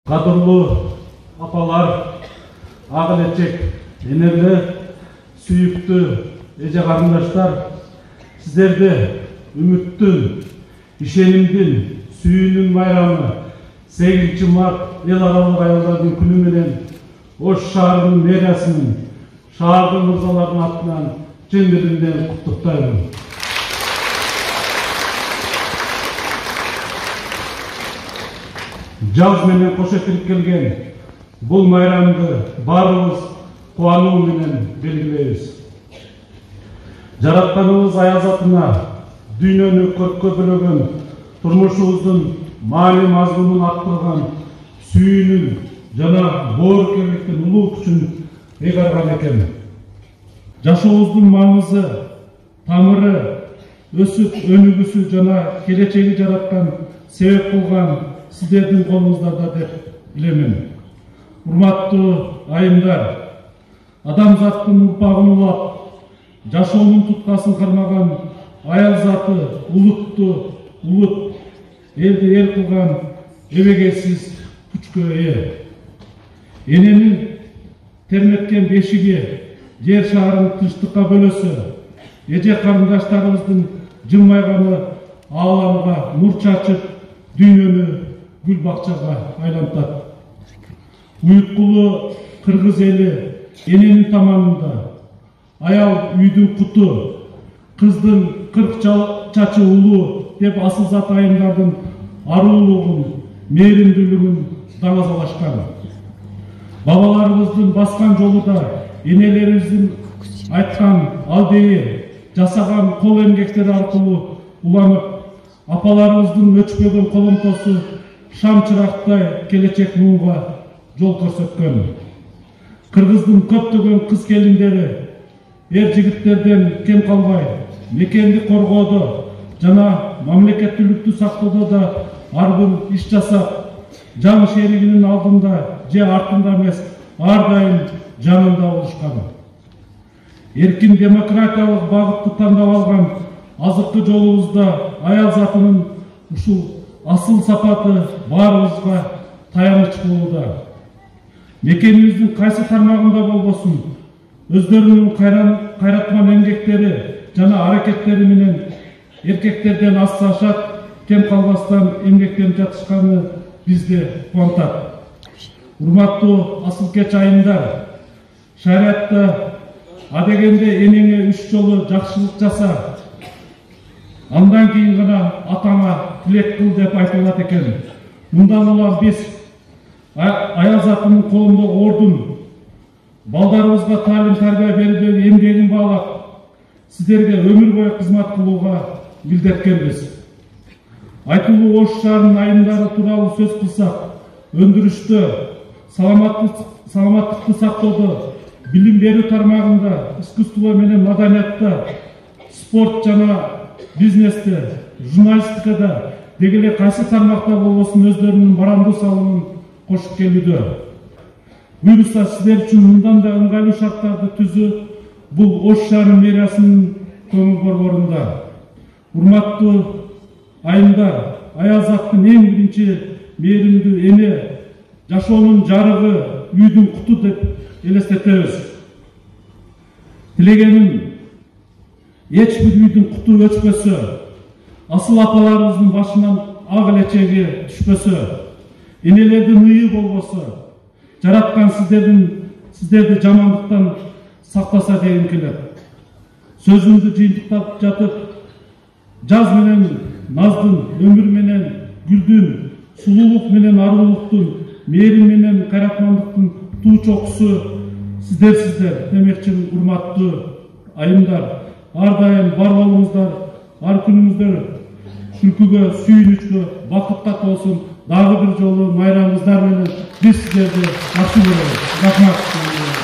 Kadırlı apalar, ağılecek, enerli, süyüktü, ece karındaşlar, sizlerde ümittün, işenimdin, süyünün bayramı, 8 Mart el aralık ayolların günü menen Oş şaharının meriyasının, şahardın mırzalarının atынан cendirinden kutluktayım. Jaz menen koş ettirip kelgen bul bayramды barыбыз кубануу менен белгилейбиz. Жаратканыбыз аяз атына дүйнөнү көрккө бөлөгөн, турмушубуздун маани мазмунун арттырган, сүйүүнүн жана боорукерликтин улуу күчүн эйгарган экен. Жашообуздун маңызы, тамыры, өсүп өнүгүүсү жана келечеги жараткан, себеп кылган сіздердің қолыңыздарда деп білемін. Урматтуу айымдар, адамзаттың ұрпағын улап, жашоонун туткасын кармаган аял заты улутту улут, элди эл кылган эбегейсиз күчкө ээ. Эненин терметкен бешиги жер шарын тынчтыкка бөлөсө, эже карындаштарыбыздын жылмайганы ааламга нур чачып, дүйнөнү gül bakçaga aylantат. Uyutkulu Kırgız eli enenin tamanında, ayal üydün kutu, kızdın 40 çaçı ulu dep asıl zat ayındardın aruluğun, meyrimdülüğün dağazalaşkan. Babalarımыздың басқан жолу да энелерибиздин айткан алдейи, жасаган кол эмгектери аркылуу уланып, апаларыбыздын өчпөгөн коломтосу шам чырактай келечек муунга жол көрсөткөн. Кыргыздын көптөгөн кыз келиндери эр жигиттерден кем калбай, мекенди коргоодо жана мамлекеттүүлүктү сактоодо да ар бир иш жасап, жан шеригинин алдында же артында эмес, ар дайым жанында болушкан. Эркин демократиялык багытты тандап алган азыркы жолубузда аял затынын ушул асыл сапаты баарыбызга таяныч болууда. Мекенибиздин кайсы тармагында болбосун, өздөрүнүн кайратман эмгектери жана аракеттери менен эркектерден ассашат, кем калбастан эмгектенип жатышканы бизди кубантат. Урматтуу асыл кеч айымдар, шариатта адегенде энеңе 3 жолу жакшылык жаса, андан кийин гана атаңа тилек кыл деп айтылат экен. Мындан улам биз аял затынын колунда ордун, балдарыбызга таалим тарбия берүүдөгү эмгегин баалап, сиздерге өмүр бою кызмат кылууга милдеткенбиз. Айтылуу Ош шаарынын айымдары тууралуу сөз кылсак, өндүрүштө, саламаттыкты сактоодо, билим берүү тармагында, искусство менен маданиятта, спорт жана бизнесте, журналистикада, дегеле кайсы тармакта болбосун өздөрүнүн барамдуу салымын кошуп келүүдө. Буюрса сиздер үчүн мындан да ыңгайлуу шарттарды түзүү бул Ош шаарынын мэриясынын көңүл борборунда. Урматтуу айымдар, аял заттын эң биринчи мээримдүү эне, жашоонун жарыгы, үйдүн куту деп элестетебиз. Тилегеним эч бир үйдүн куту өчпөсө, асыл апаларыбыздын башынан ак элечеги түшпөсө, энелердин ıyы болбосо, жараткан сиздерди жамандыктан сактаса дегим келет. Сөзүмдү жыйынтыктап жатып, жаз менен наздын, өмүр менен гүлдүн, сулуулук менен арулуктун, мээрим менен кайратмандыктын туу чокусу сиздер демекчимин. Урматтуу айымдар, ар дайым бар болуңуздар, ар күнүңүздөр күлкүгө, сүйүнүчкө, бакытка толсун. Дагы бир жолу майрамыңыздар менен биз сиздерди жакшы көрөбүз. Рахмат.